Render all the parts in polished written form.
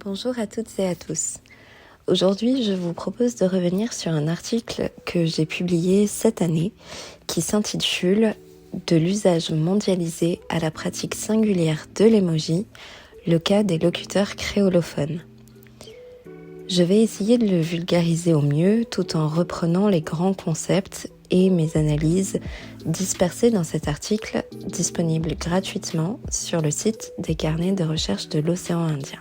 Bonjour à toutes et à tous. Aujourd'hui, je vous propose de revenir sur un article que j'ai publié cette année qui s'intitule « De l'usage mondialisé à la pratique singulière de l'emoji, le cas des locuteurs créolophones ». Je vais essayer de le vulgariser au mieux tout en reprenant les grands concepts et mes analyses dispersées dans cet article disponible gratuitement sur le site des carnets de recherche de l'océan Indien.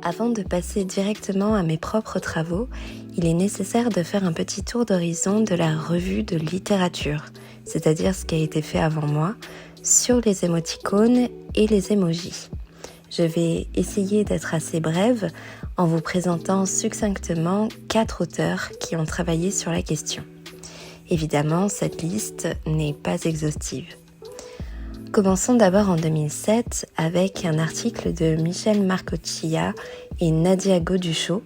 Avant de passer directement à mes propres travaux, il est nécessaire de faire un petit tour d'horizon de la revue de littérature, c'est-à-dire ce qui a été fait avant moi, sur les émoticônes et les emojis. Je vais essayer d'être assez brève en vous présentant succinctement 4 auteurs qui ont travaillé sur la question. Évidemment, cette liste n'est pas exhaustive. Commençons d'abord en 2007 avec un article de Michel Marcocchia et Nadia Goduchot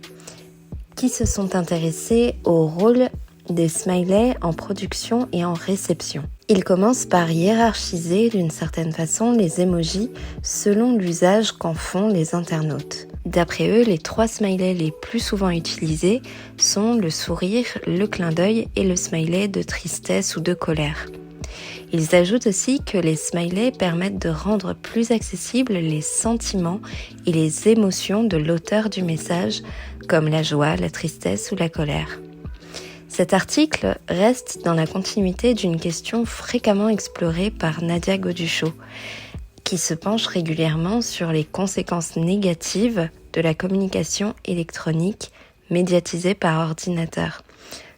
qui se sont intéressés au rôle des smileys en production et en réception. Ils commencent par hiérarchiser d'une certaine façon les emojis selon l'usage qu'en font les internautes. D'après eux, les 3 smileys les plus souvent utilisés sont le sourire, le clin d'œil et le smiley de tristesse ou de colère. Ils ajoutent aussi que les smileys permettent de rendre plus accessibles les sentiments et les émotions de l'auteur du message, comme la joie, la tristesse ou la colère. Cet article reste dans la continuité d'une question fréquemment explorée par Nadia Goduchot, qui se penche régulièrement sur les conséquences négatives de la communication électronique médiatisée par ordinateur,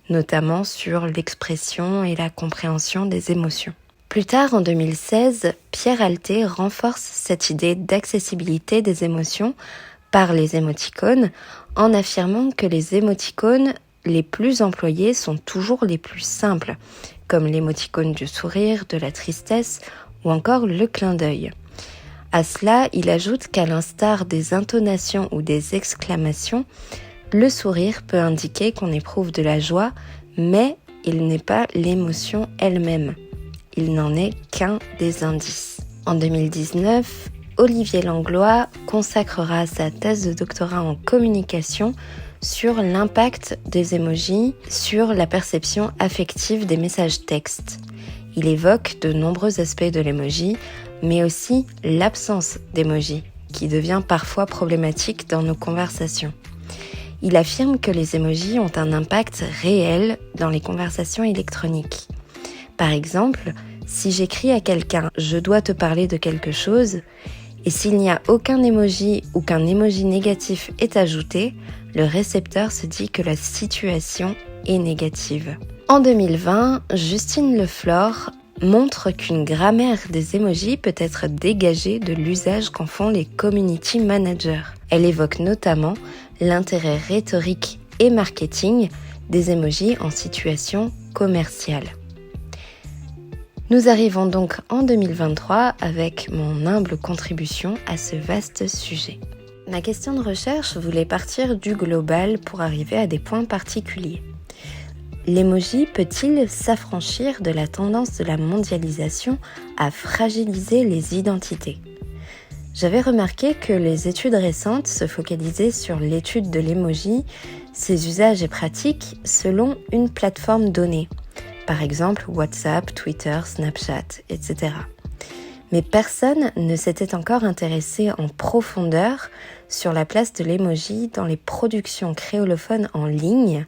notamment sur l'expression et la compréhension des émotions. Plus tard, en 2016, Pierre Alté renforce cette idée d'accessibilité des émotions par les émoticônes en affirmant que les émoticônes les plus employés sont toujours les plus simples, comme l'émoticône du sourire, de la tristesse ou encore le clin d'œil. À cela, il ajoute qu'à l'instar des intonations ou des exclamations, le sourire peut indiquer qu'on éprouve de la joie, mais il n'est pas l'émotion elle-même. Il n'en est qu'un des indices. En 2019, Olivier Langlois consacrera sa thèse de doctorat en communication sur l'impact des emojis sur la perception affective des messages textes. Il évoque de nombreux aspects de l'emoji, mais aussi l'absence d'emoji, qui devient parfois problématique dans nos conversations. Il affirme que les emojis ont un impact réel dans les conversations électroniques. Par exemple, si j'écris à quelqu'un « je dois te parler de quelque chose », et s'il n'y a aucun emoji ou qu'un emoji négatif est ajouté, le récepteur se dit que la situation est négative. En 2020, Justine Leflore montre qu'une grammaire des emojis peut être dégagée de l'usage qu'en font les community managers. Elle évoque notamment l'intérêt rhétorique et marketing des emojis en situation commerciale. Nous arrivons donc en 2023 avec mon humble contribution à ce vaste sujet. Ma question de recherche voulait partir du global pour arriver à des points particuliers. L'emoji peut-il s'affranchir de la tendance de la mondialisation à fragiliser les identités ? J'avais remarqué que les études récentes se focalisaient sur l'étude de l'emoji, ses usages et pratiques selon une plateforme donnée. Par exemple WhatsApp, Twitter, Snapchat, etc. Mais personne ne s'était encore intéressé en profondeur sur la place de l'emoji dans les productions créolophones en ligne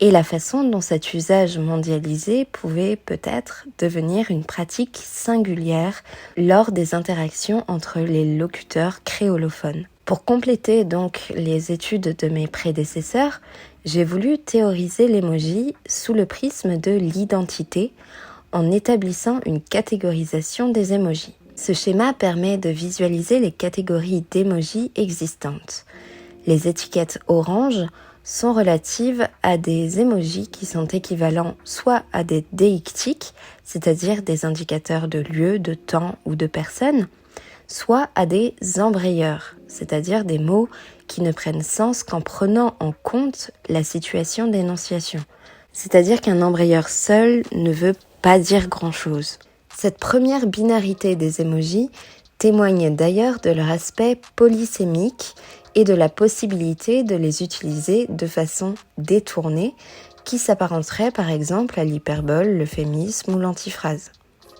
et la façon dont cet usage mondialisé pouvait peut-être devenir une pratique singulière lors des interactions entre les locuteurs créolophones. Pour compléter donc les études de mes prédécesseurs, j'ai voulu théoriser l'emoji sous le prisme de l'identité en établissant une catégorisation des emojis. Ce schéma permet de visualiser les catégories d'emojis existantes. Les étiquettes orange sont relatives à des emojis qui sont équivalents soit à des déictiques, c'est-à-dire des indicateurs de lieu, de temps ou de personne, soit à des embrayeurs, c'est-à-dire des mots qui ne prennent sens qu'en prenant en compte la situation d'énonciation. C'est-à-dire qu'un embrayeur seul ne veut pas dire grand-chose. Cette première binarité des emojis témoigne d'ailleurs de leur aspect polysémique et de la possibilité de les utiliser de façon détournée, qui s'apparenterait par exemple à l'hyperbole, l'euphémisme ou l'antiphrase.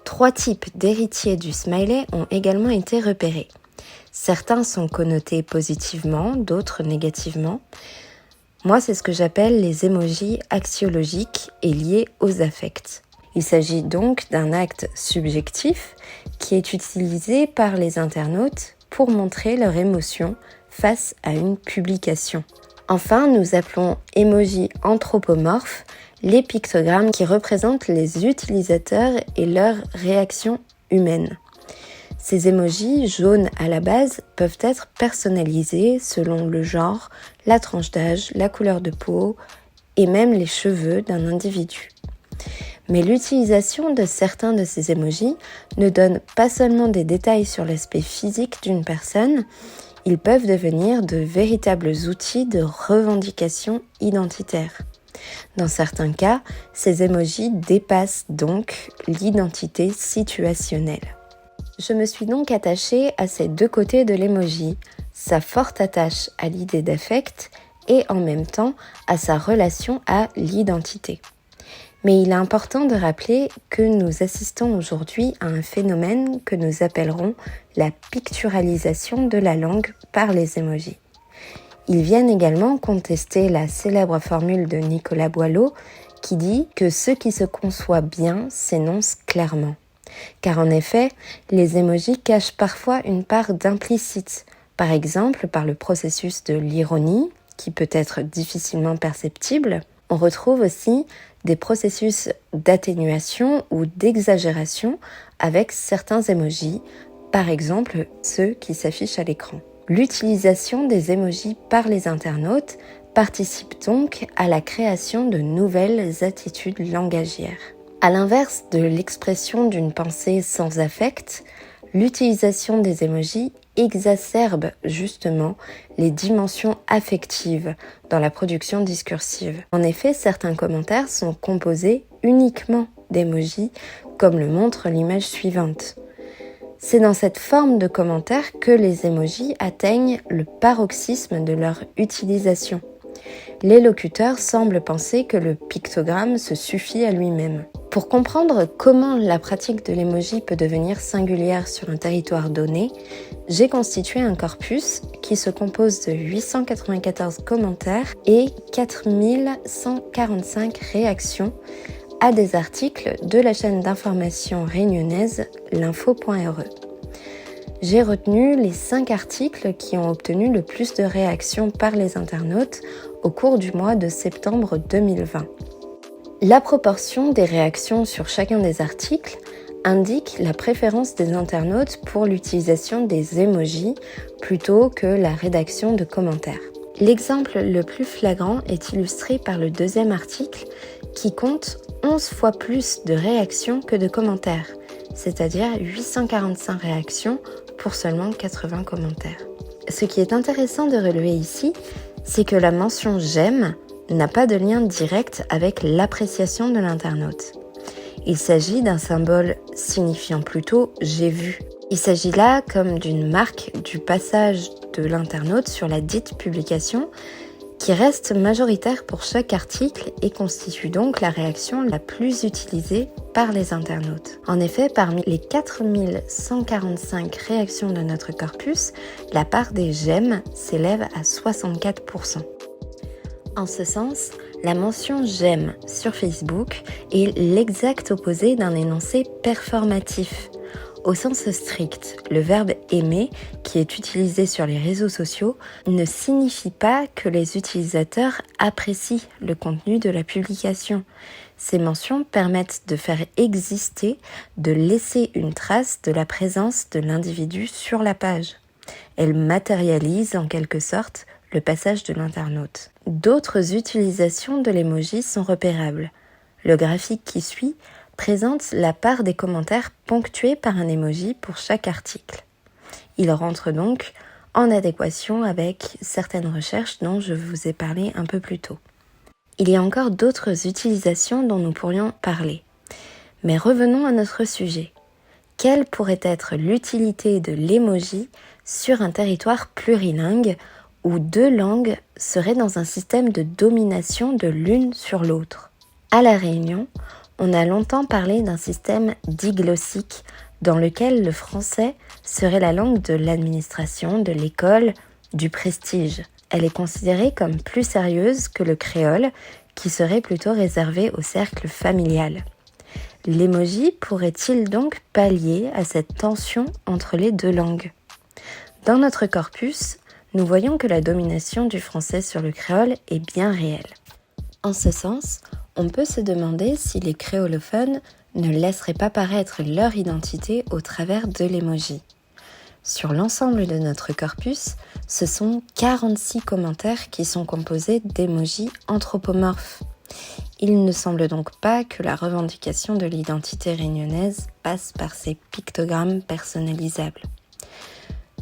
3 types d'héritiers du smiley ont également été repérés. Certains sont connotés positivement, d'autres négativement. Moi, c'est ce que j'appelle les émojis axiologiques et liés aux affects. Il s'agit donc d'un acte subjectif qui est utilisé par les internautes pour montrer leur émotion face à une publication. Enfin, nous appelons émojis anthropomorphes les pictogrammes qui représentent les utilisateurs et leurs réactions humaines. Ces émojis, jaunes à la base, peuvent être personnalisés selon le genre, la tranche d'âge, la couleur de peau et même les cheveux d'un individu. Mais l'utilisation de certains de ces émojis ne donne pas seulement des détails sur l'aspect physique d'une personne, ils peuvent devenir de véritables outils de revendication identitaire. Dans certains cas, ces émojis dépassent donc l'identité situationnelle. Je me suis donc attachée à ces deux côtés de l'émoji, sa forte attache à l'idée d'affect et en même temps à sa relation à l'identité. Mais il est important de rappeler que nous assistons aujourd'hui à un phénomène que nous appellerons la picturalisation de la langue par les émojis. Ils viennent également contester la célèbre formule de Nicolas Boileau qui dit que ce qui se conçoit bien s'énonce clairement. Car en effet, les émojis cachent parfois une part d'implicite, par exemple par le processus de l'ironie, qui peut être difficilement perceptible. On retrouve aussi des processus d'atténuation ou d'exagération avec certains émojis, par exemple ceux qui s'affichent à l'écran. L'utilisation des émojis par les internautes participe donc à la création de nouvelles attitudes langagières. À l'inverse de l'expression d'une pensée sans affect, l'utilisation des émojis exacerbe justement les dimensions affectives dans la production discursive. En effet, certains commentaires sont composés uniquement d'émojis, comme le montre l'image suivante. C'est dans cette forme de commentaire que les émojis atteignent le paroxysme de leur utilisation. Les locuteurs semblent penser que le pictogramme se suffit à lui-même. Pour comprendre comment la pratique de l'émoji peut devenir singulière sur un territoire donné, j'ai constitué un corpus qui se compose de 894 commentaires et 4145 réactions à des articles de la chaîne d'information réunionnaise l'info.re. J'ai retenu les 5 articles qui ont obtenu le plus de réactions par les internautes au cours du mois de septembre 2020. La proportion des réactions sur chacun des articles indique la préférence des internautes pour l'utilisation des émojis plutôt que la rédaction de commentaires. L'exemple le plus flagrant est illustré par le deuxième article qui compte 11 fois plus de réactions que de commentaires, c'est-à-dire 845 réactions pour seulement 80 commentaires. Ce qui est intéressant de relever ici, c'est que la mention « j'aime » n'a pas de lien direct avec l'appréciation de l'internaute. Il s'agit d'un symbole signifiant plutôt « j'ai vu ». Il s'agit là comme d'une marque du passage de l'internaute sur la dite publication qui reste majoritaire pour chaque article et constitue donc la réaction la plus utilisée par les internautes. En effet, parmi les 4145 réactions de notre corpus, la part des j'aime s'élève à 64%. En ce sens, la mention « j'aime » sur Facebook est l'exact opposé d'un énoncé performatif. Au sens strict, le verbe « aimer » qui est utilisé sur les réseaux sociaux ne signifie pas que les utilisateurs apprécient le contenu de la publication. Ces mentions permettent de faire exister, de laisser une trace de la présence de l'individu sur la page. Elles matérialisent en quelque sorte le passage de l'internaute. D'autres utilisations de l'émoji sont repérables. Le graphique qui suit présente la part des commentaires ponctués par un emoji pour chaque article. Il rentre donc en adéquation avec certaines recherches dont je vous ai parlé un peu plus tôt. Il y a encore d'autres utilisations dont nous pourrions parler. Mais revenons à notre sujet. Quelle pourrait être l'utilité de l'émoji sur un territoire plurilingue où deux langues seraient dans un système de domination de l'une sur l'autre. À La Réunion, on a longtemps parlé d'un système diglossique dans lequel le français serait la langue de l'administration, de l'école, du prestige. Elle est considérée comme plus sérieuse que le créole, qui serait plutôt réservé au cercle familial. L'emoji pourrait-il donc pallier à cette tension entre les deux langues ? Dans notre corpus, nous voyons que la domination du français sur le créole est bien réelle. En ce sens, on peut se demander si les créolophones ne laisseraient pas paraître leur identité au travers de l'emoji. Sur l'ensemble de notre corpus, ce sont 46 commentaires qui sont composés d'émojis anthropomorphes. Il ne semble donc pas que la revendication de l'identité réunionnaise passe par ces pictogrammes personnalisables.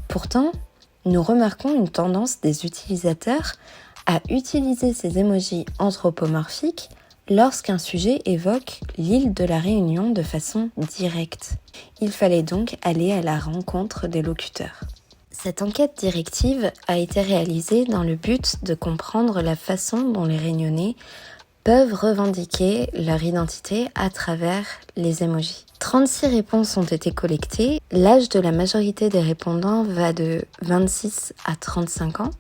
Pourtant, nous remarquons une tendance des utilisateurs à utiliser ces émojis anthropomorphiques lorsqu'un sujet évoque l'île de la Réunion de façon directe. Il fallait donc aller à la rencontre des locuteurs. Cette enquête directive a été réalisée dans le but de comprendre la façon dont les Réunionnais peuvent revendiquer leur identité à travers les émojis. 36 réponses ont été collectées. L'âge de la majorité des répondants va de 26 à 35 ans.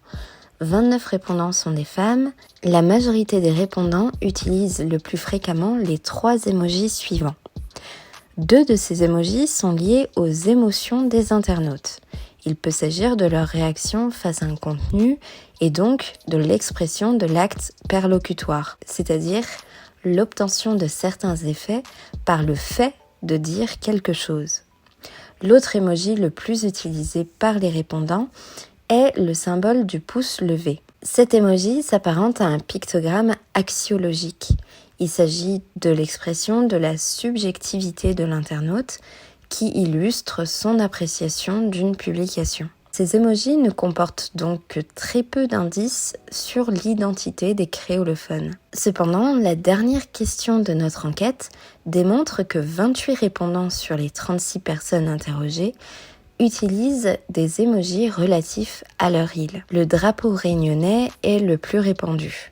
29 répondants sont des femmes. La majorité des répondants utilisent le plus fréquemment les 3 émojis suivants. 2 de ces émojis sont liés aux émotions des internautes. Il peut s'agir de leur réaction face à un contenu et donc de l'expression de l'acte perlocutoire, c'est-à-dire l'obtention de certains effets par le fait de dire quelque chose. L'autre émoji le plus utilisé par les répondants est le symbole du pouce levé. Cet émoji s'apparente à un pictogramme axiologique. Il s'agit de l'expression de la subjectivité de l'internaute qui illustre son appréciation d'une publication. Ces émojis ne comportent donc que très peu d'indices sur l'identité des créolophones. Cependant, la dernière question de notre enquête démontre que 28 répondants sur les 36 personnes interrogées utilisent des émojis relatifs à leur île. Le drapeau réunionnais est le plus répandu.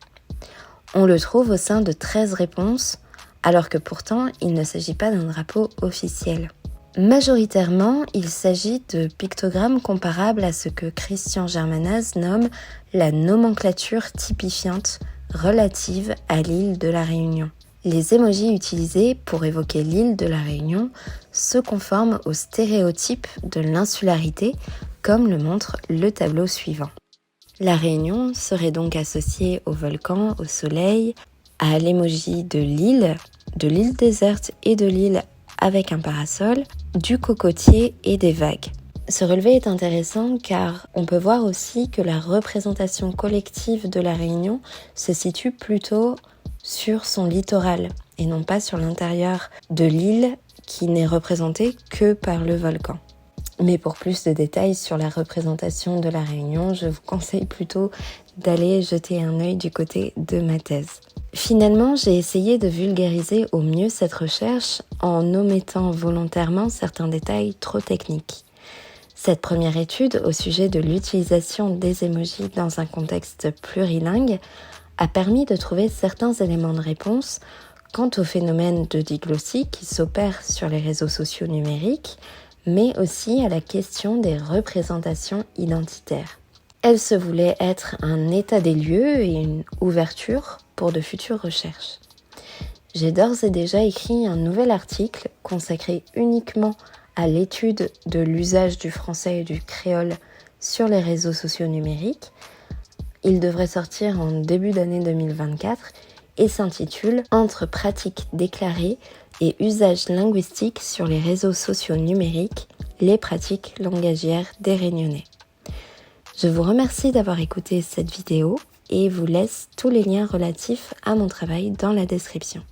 On le trouve au sein de 13 réponses, alors que pourtant il ne s'agit pas d'un drapeau officiel. Majoritairement, il s'agit de pictogrammes comparables à ce que Christian Germanaz nomme la nomenclature typifiante relative à l'île de la Réunion. Les émojis utilisés pour évoquer l'île de la Réunion se conforment aux stéréotypes de l'insularité, comme le montre le tableau suivant. La Réunion serait donc associée au volcan, au soleil, à l'émoji de l'île déserte et de l'île avec un parasol, du cocotier et des vagues. Ce relevé est intéressant car on peut voir aussi que la représentation collective de la Réunion se situe plutôt sur son littoral et non pas sur l'intérieur de l'île qui n'est représentée que par le volcan. Mais pour plus de détails sur la représentation de la Réunion, je vous conseille plutôt d'aller jeter un œil du côté de ma thèse. Finalement, j'ai essayé de vulgariser au mieux cette recherche en omettant volontairement certains détails trop techniques. Cette première étude au sujet de l'utilisation des émojis dans un contexte plurilingue a permis de trouver certains éléments de réponse quant au phénomène de diglossie qui s'opère sur les réseaux sociaux numériques, mais aussi à la question des représentations identitaires. Elle se voulait être un état des lieux et une ouverture pour de futures recherches. J'ai d'ores et déjà écrit un nouvel article consacré uniquement à l'étude de l'usage du français et du créole sur les réseaux sociaux numériques. Il devrait sortir en début d'année 2024 et s'intitule « Entre pratiques déclarées et usages linguistiques sur les réseaux sociaux numériques, les pratiques langagières des Réunionnais ». Je vous remercie d'avoir écouté cette vidéo et vous laisse tous les liens relatifs à mon travail dans la description.